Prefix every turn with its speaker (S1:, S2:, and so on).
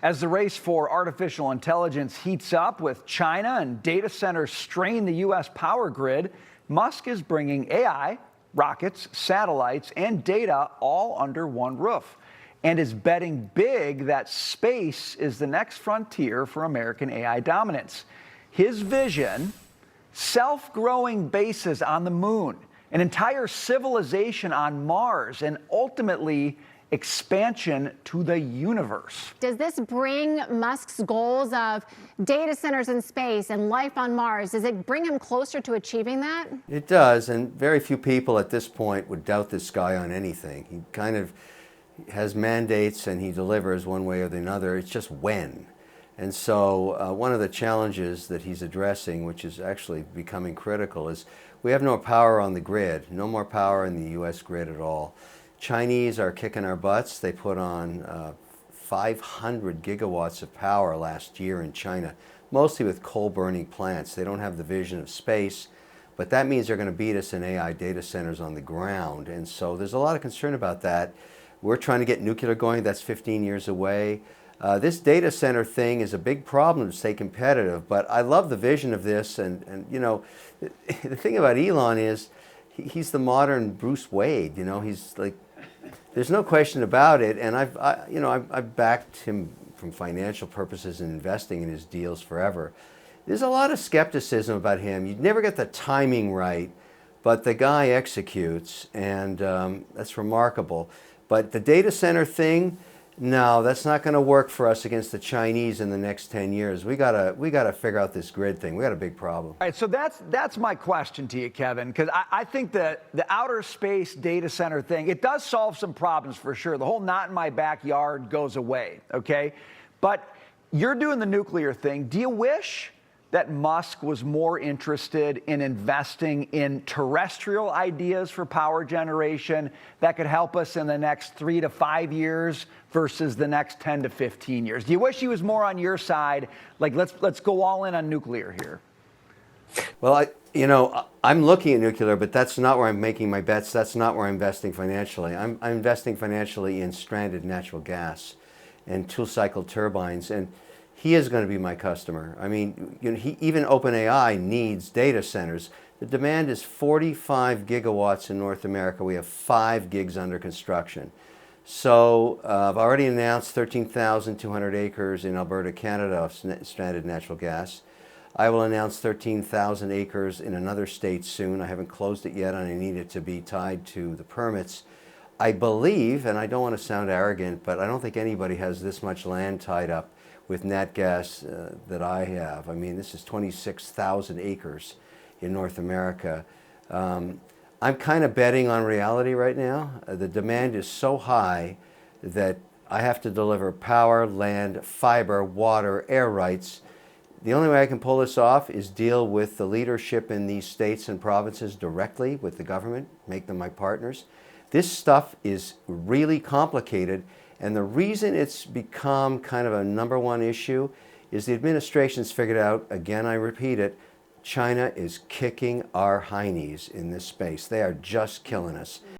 S1: As the race for artificial intelligence heats up with China and data centers strain the U.S. power grid, Musk is bringing AI, rockets, satellites, and data all under one roof, and is betting big that space is the next frontier for American AI dominance. His vision: self-growing bases on the moon, an entire civilization on Mars, and ultimately expansion to the universe.
S2: Does this bring Musk's goals of data centers in space and life on Mars, does it bring him closer to achieving that?
S3: It does, and very few people at this point would doubt this guy on anything. He kind of has mandates and he delivers one way or the other. It's just when. And so one of the challenges that he's addressing, which is actually becoming critical, is we have no power on the grid, no more power in the U.S. grid at all. Chinese are kicking our butts. They put on 500 gigawatts of power last year in China, mostly with coal-burning plants. They don't have the vision of space, but that means they're going to beat us in AI data centers on the ground. And so there's a lot of concern about that. We're trying to get nuclear going. That's 15 years away. This data center thing is a big problem to stay competitive, but I love the vision of this. And you know, the thing about Elon is he's the modern Bruce Wade. You know, he's like, there's no question about it. And I've backed him from financial purposes and investing in his deals forever. There's a lot of skepticism about him. You'd never get the timing right, but the guy executes, and that's remarkable. But the data center thing, no, that's not going to work for us against the Chinese in the next 10 years. We gotta figure out this grid thing. We got a big problem.
S1: All right, so that's my question to you, Kevin, because I think that the outer space data center thing, it does solve some problems for sure. The whole not in my backyard goes away, okay? But you're doing the nuclear thing. Do you wish that Musk was more interested in investing in terrestrial ideas for power generation that could help us in the next 3 to 5 years versus the next 10 to 15 years? Do you wish he was more on your side? Like, let's go all in on nuclear here.
S3: Well, I'm looking at nuclear, but that's not where I'm making my bets. That's not where I'm investing financially. I'm investing financially in stranded natural gas and two-cycle turbines, and he is going to be my customer. I mean, even OpenAI needs data centers. The demand is 45 gigawatts in North America. We have 5 gigs under construction. So I've already announced 13,200 acres in Alberta, Canada of stranded natural gas. I will announce 13,000 acres in another state soon. I haven't closed it yet, and I need it to be tied to the permits. I believe, and I don't want to sound arrogant, but I don't think anybody has this much land tied up with nat gas that I have. I mean, this is 26,000 acres in North America. I'm kind of betting on reality right now. The demand is so high that I have to deliver power, land, fiber, water, air rights. The only way I can pull this off is deal with the leadership in these states and provinces directly with the government, make them my partners. This stuff is really complicated, and the reason it's become kind of a #1 issue is the administration's figured out, again I repeat it, China is kicking our heinies in this space. They are just killing us.